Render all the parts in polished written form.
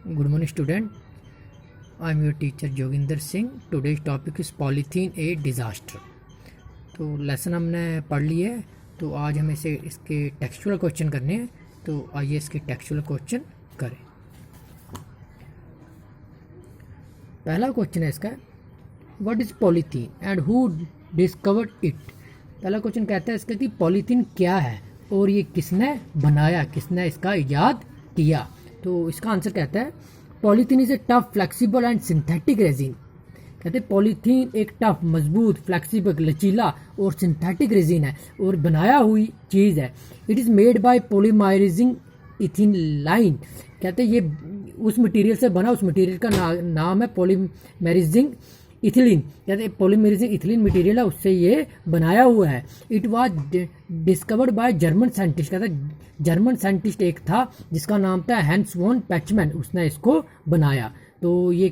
Good morning, student. I am your teacher Joginder Singh. Today's topic is polythene a disaster. तो lesson हमने पढ़ लिया है, तो आज हमें इसके टेक्सचुअल क्वेश्चन करने हैं। तो आइए इसके टेक्सचुअल क्वेश्चन करें। पहला क्वेश्चन है इसका, what is polythene and who discovered it. पहला क्वेश्चन कहता है इसका कि पॉलीथीन क्या है और ये किसने बनाया, किसने इसका इजाद किया। तो इसका आंसर कहता है polythene is a tough flexible and synthetic resin. कहते हैं पॉलीथीन एक टफ, मजबूत, फ्लेक्सिबल, लचीला और सिंथेटिक रेजिन है और बनाया हुई चीज़ है। It is made by polymerising ethylene. कहते हैं ये उस मटेरियल से बना, उस मटेरियल का नाम है पॉलीमराइजिंग इथिलीन। कहते हैं पॉलीमराइजिंग इथिलीन मटेरियल है, उससे ये बनाया हुआ है। It was discovered by German scientist. कहते हैं जर्मन साइंटिस्ट एक था जिसका नाम था हैंस वॉन पैचमैन, उसने इसको बनाया। तो ये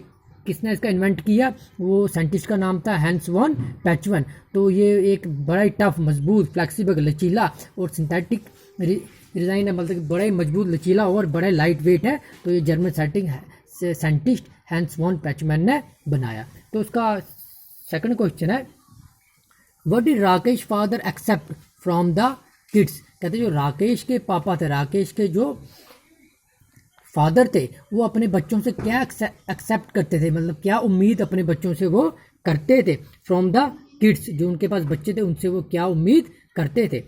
किसने इसका इन्वेंट किया, वो साइंटिस्ट का नाम था हैंस वॉन पैचमैन। तो ये एक बड़ा ही टफ, मजबूत, फ्लेक्सिबल, लचीला और सिंथेटिक डिज़ाइन है, मतलब बड़ा ही मजबूत, लचीला और बड़ा लाइट वेट है। तो ये German scientist Hans von Pechmann ने बनाया। तो उसका सेकंड क्वेश्चन है, what did Rakesh father accept from the kids. कहते हैं जो राकेश के पापा थे, राकेश के जो फादर थे, वो अपने बच्चों से क्या एक्सेप्ट करते थे, मतलब क्या उम्मीद अपने बच्चों से वो करते थे। फ्रॉम द किड्स, जो उनके पास बच्चे थे उनसे वो क्या उम्मीद करते थे।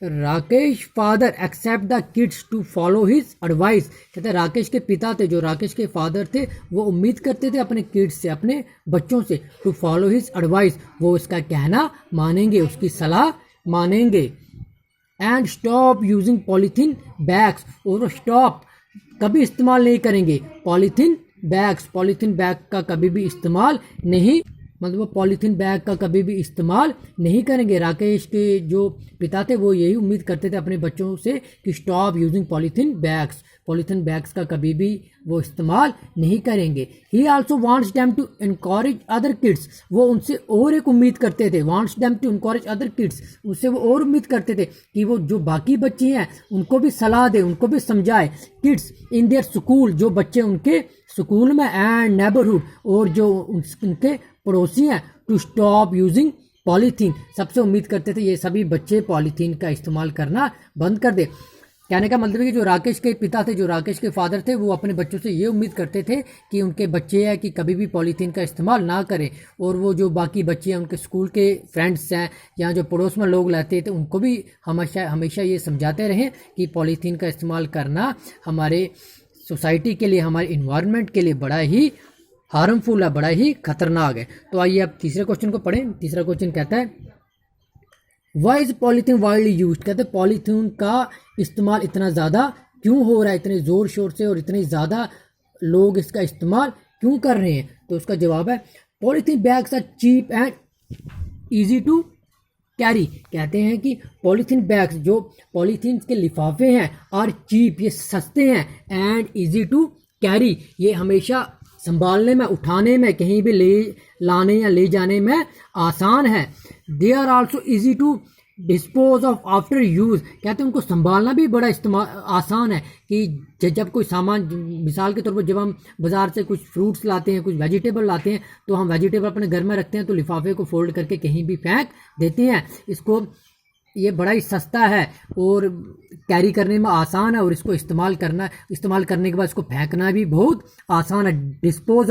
Rakesh father accept the kids to follow his advice. कहते हैं राकेश के पिता थे, जो राकेश के फादर थे, वो उम्मीद करते थे अपने किड्स से, अपने बच्चों से, टू फॉलो हिज एडवाइस, वो इसका कहना मानेंगे, उसकी सलाह मानेंगे। And stop using polythene bags, और वो स्टॉप कभी इस्तेमाल नहीं करेंगे पॉलीथीन बैग्स। पॉलीथीन बैग का कभी भी इस्तेमाल नहीं, मतलब वो पॉलीथीन बैग का कभी भी इस्तेमाल नहीं करेंगे। राकेश के जो पिता थे वो यही उम्मीद करते थे अपने बच्चों से कि stop using polythene bags, polythene bags का कभी भी वो इस्तेमाल नहीं करेंगे। He also wants them to encourage other kids, वो उनसे और एक उम्मीद करते थे, wants them to encourage other kids, उससे वो और उम्मीद करते थे कि वो जो बाकी बच्चे हैं उनको भी सलाह दे, उनको भी समझाए। किड्स इन देयर स्कूल, जो बच्चे उनके स्कूल में, एंड नेबरहुड, और जो उनके पड़ोसी हैं, टू स्टॉप यूजिंग पॉलीथीन, सबसे उम्मीद करते थे ये सभी बच्चे पॉलीथीन का इस्तेमाल करना बंद कर दे। कहने का मतलब है कि जो राकेश के पिता थे, जो राकेश के फादर थे, वो अपने बच्चों से ये उम्मीद करते थे कि उनके बच्चे हैं कि कभी भी पॉलीथीन का इस्तेमाल ना करें, और वो जो बाकी बच्चे हैं, उनके स्कूल के फ्रेंड्स हैं या जो पड़ोस में लोग रहते थे, उनको भी हमेशा ये समझाते रहें कि पॉलीथीन का इस्तेमाल करना हमारे सोसाइटी के लिए, हमारे इन्वायरमेंट के लिए बड़ा ही हार्मफुल है, बड़ा ही खतरनाक है। तो आइए अब तीसरे क्वेश्चन को पढ़ें। तीसरा क्वेश्चन कहता है, why is polythene widely use. कहते हैं पॉलीथीन का इस्तेमाल इतना ज़्यादा क्यों हो रहा है, इतने ज़ोर शोर से, और इतने ज़्यादा लोग इसका इस्तेमाल क्यों कर रहे हैं। तो उसका जवाब है polythene bags are cheap and easy to carry. कहते हैं कि पॉलीथीन बैग्स, जो पॉलीथीन के लिफाफे हैं, आर चीप, ये सस्ते हैं, एंड ईजी टू कैरी, ये हमेशा संभालने में, उठाने में, कहीं भी ले लाने या ले जाने में आसान है। They are also easy to dispose of after use. कहते हैं उनको संभालना भी बड़ा आसान है कि जब कोई सामान, मिसाल के तौर पर जब हम बाज़ार से कुछ फ्रूट्स लाते हैं, कुछ वेजिटेबल लाते हैं, तो हम वेजिटेबल अपने घर में रखते हैं, तो लिफाफे को फोल्ड करके कहीं भी फेंक देते हैं। इसको, ये बड़ा ही सस्ता है और कैरी करने में आसान है, और इसको इस्तेमाल करने के बाद इसको फेंकना भी बहुत आसान है। डिस्पोज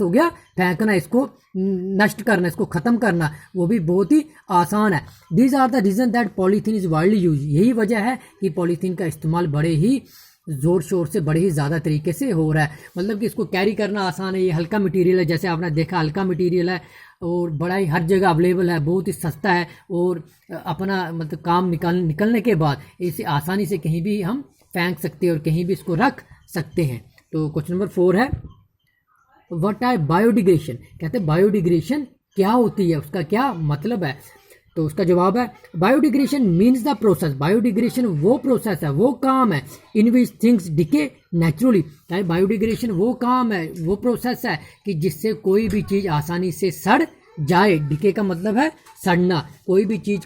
हो गया, फेंकना, इसको नष्ट करना, इसको ख़त्म करना, वो भी बहुत ही आसान है। These are the reason that polythene is widely use. यही वजह है कि पॉलीथीन का इस्तेमाल बड़े ही ज़ोर शोर से, बड़े ही ज़्यादा तरीके से हो रहा है। मतलब कि इसको कैरी करना आसान है, ये हल्का मटेरियल है, जैसे आपने देखा हल्का मटेरियल है और बड़ा ही हर जगह अवेलेबल है, बहुत ही सस्ता है, और अपना मतलब काम निकलने के बाद इसे आसानी से कहीं भी हम फेंक सकते हैं और कहीं भी इसको रख सकते हैं। तो क्वेश्चन नंबर 4 है, व्हाट आर बायोडिग्रेशन। कहते हैं बायोडिग्रेशन क्या होती है, उसका क्या मतलब है। तो उसका जवाब है बायोडिग्रेशन मीन्स द प्रोसेस। बायोडिग्रेशन वो प्रोसेस है, वो काम है इन विच थिंग्स डिके नेचुरली। बायोडिग्रेशन वो काम है, वो प्रोसेस है कि जिससे कोई भी चीज़ आसानी से सड़ जाए। डिके का मतलब है सड़ना, कोई भी चीज़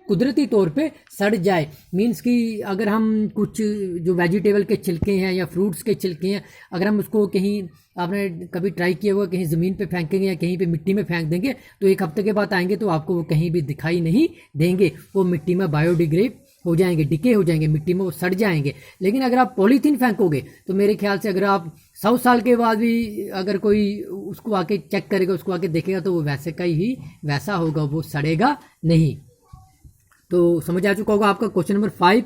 कुदरती तौर पे सड़ जाए। मीन्स कि अगर हम कुछ जो वेजिटेबल के छिलके हैं या फ्रूट्स के छिलके हैं, अगर हम उसको कहीं, आपने कभी ट्राई किया होगा, कहीं ज़मीन पे फेंकेंगे या कहीं पे मिट्टी में फेंक देंगे तो एक हफ्ते के बाद आएंगे तो आपको वो कहीं भी दिखाई नहीं देंगे, वो मिट्टी में बायोडिग्रेड हो जाएंगे, डिके हो जाएंगे, मिट्टी में वो सड़ जाएंगे। लेकिन अगर आप पॉलीथीन फेंकोगे तो मेरे ख्याल से अगर आप 100 साल के बाद भी अगर कोई उसको आके चेक करेगा, उसको आके देखेगा तो वो वैसे का ही वैसा होगा, वो सड़ेगा नहीं। तो समझ आ चुका होगा आपका question number 5।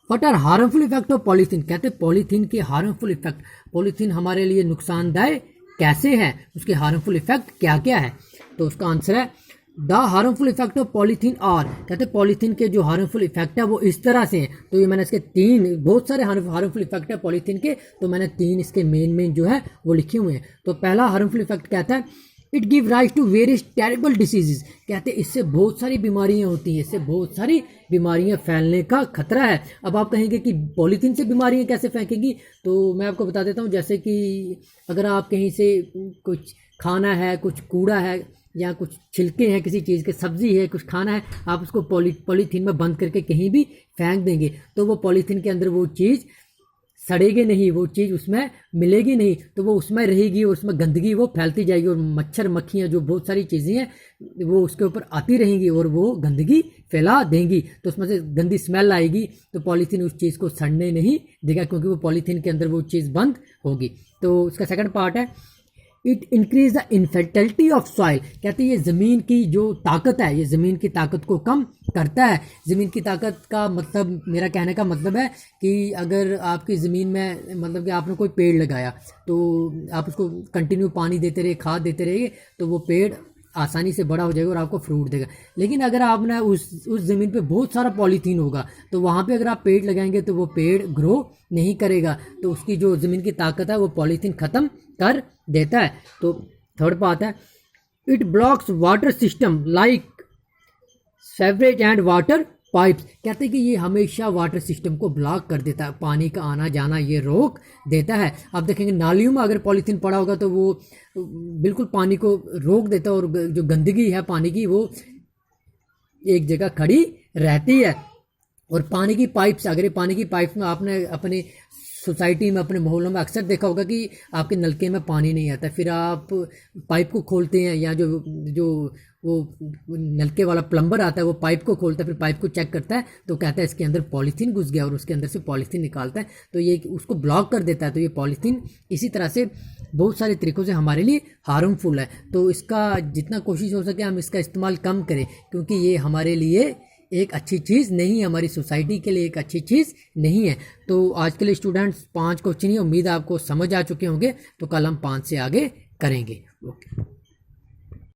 What are harmful effect of polythene? कहते हैं पॉलीथीन के हार्मफुल इफेक्ट, पॉलीथीन हमारे लिए नुकसानदायक कैसे है, उसके हार्मफुल इफेक्ट क्या क्या है? तो उसका आंसर है the harmful effect of polythene are, कहते हैं पॉलीथीन के जो हार्मफुल इफेक्ट है वो इस तरह से हैं। तो ये मैंने इसके 3, बहुत सारे हार्मफुल इफेक्ट है पॉलीथीन के, तो मैंने 3 इसके मेन जो है वो लिखे हुए हैं। तो पहला हार्मफुल इफेक्ट कहता है it give rise to various terrible diseases, कहते हैं इससे बहुत सारी बीमारियां होती हैं, इससे बहुत सारी बीमारियां फैलने का खतरा है। अब आप कहेंगे कि पॉलीथीन से बीमारियां कैसे फेंकेंगी, तो मैं आपको बता देता हूँ। जैसे कि अगर आप कहीं से कुछ खाना है, कुछ कूड़ा है या कुछ छिलके हैं किसी चीज़ के, सब्जी है, कुछ खाना है, आप उसको पॉलीथीन में बंद करके कहीं भी फेंक देंगे तो वो पॉलीथीन के अंदर वो चीज़ सड़ेगी नहीं, वो चीज़ उसमें मिलेगी नहीं, तो वो उसमें रहेगी और उसमें गंदगी वो फैलती जाएगी और मच्छर मक्खियाँ जो बहुत सारी चीज़ें हैं वो उसके ऊपर आती रहेंगी और वो गंदगी फैला देंगी, तो उसमें से गंदी स्मेल आएगी, तो पॉलीथीन उस चीज़ को सड़ने नहीं देगा क्योंकि वो पॉलीथीन के अंदर वो चीज़ बंद होगी। तो इसका सेकंड पार्ट है it increase the infertility of soil, कहते हैं ये ज़मीन की जो ताकत है, ये ज़मीन की ताकत को कम करता है। ज़मीन की ताकत का मतलब, मेरा कहने का मतलब है कि अगर आपकी ज़मीन में, मतलब कि आपने कोई पेड़ लगाया तो आप उसको कंटिन्यू पानी देते रहे, खाद देते रहिए, तो वो पेड़ आसानी से बड़ा हो जाएगा और आपको फ्रूट देगा। लेकिन अगर आपने उस ज़मीन पे बहुत सारा पॉलीथीन होगा तो वहाँ पे अगर आप पेड़ लगाएंगे तो वो पेड़ ग्रो नहीं करेगा, तो उसकी जो ज़मीन की ताकत है वो पॉलीथीन ख़त्म कर देता है। तो थर्ड बात है it blocks water system like sewerage and water pipes, कहते हैं कि ये हमेशा वाटर सिस्टम को ब्लॉक कर देता है, पानी का आना जाना ये रोक देता है। आप देखेंगे नालियों में अगर पॉलीथीन पड़ा होगा तो वो बिल्कुल पानी को रोक देता है और जो गंदगी है पानी की वो एक जगह खड़ी रहती है। और पानी की पाइप्स, अगर ये पानी की पाइप्स में आपने अपनी सोसाइटी में, अपने मोहल्लों में अक्सर देखा होगा कि आपके नलके में पानी नहीं आता, फिर आप पाइप को खोलते हैं या जो वो नलके वाला प्लम्बर आता है वो पाइप को खोलता है, फिर पाइप को चेक करता है तो कहता है इसके अंदर पॉलीथीन घुस गया और उसके अंदर से पॉलीथीन निकालता है, तो ये उसको ब्लॉक कर देता है। तो ये पॉलीथीन इसी तरह से बहुत सारे तरीक़ों से हमारे लिए हार्मफुल है, तो इसका जितना कोशिश हो सके हम इसका इस्तेमाल कम करें क्योंकि ये हमारे लिए एक अच्छी चीज़ नहीं है, हमारी सोसाइटी के लिए एक अच्छी चीज़ नहीं है। तो आज के लिए स्टूडेंट्स 5 क्वेश्चन ही, उम्मीद है आपको समझ आ चुके होंगे, तो कल हम 5 से आगे करेंगे। ओके।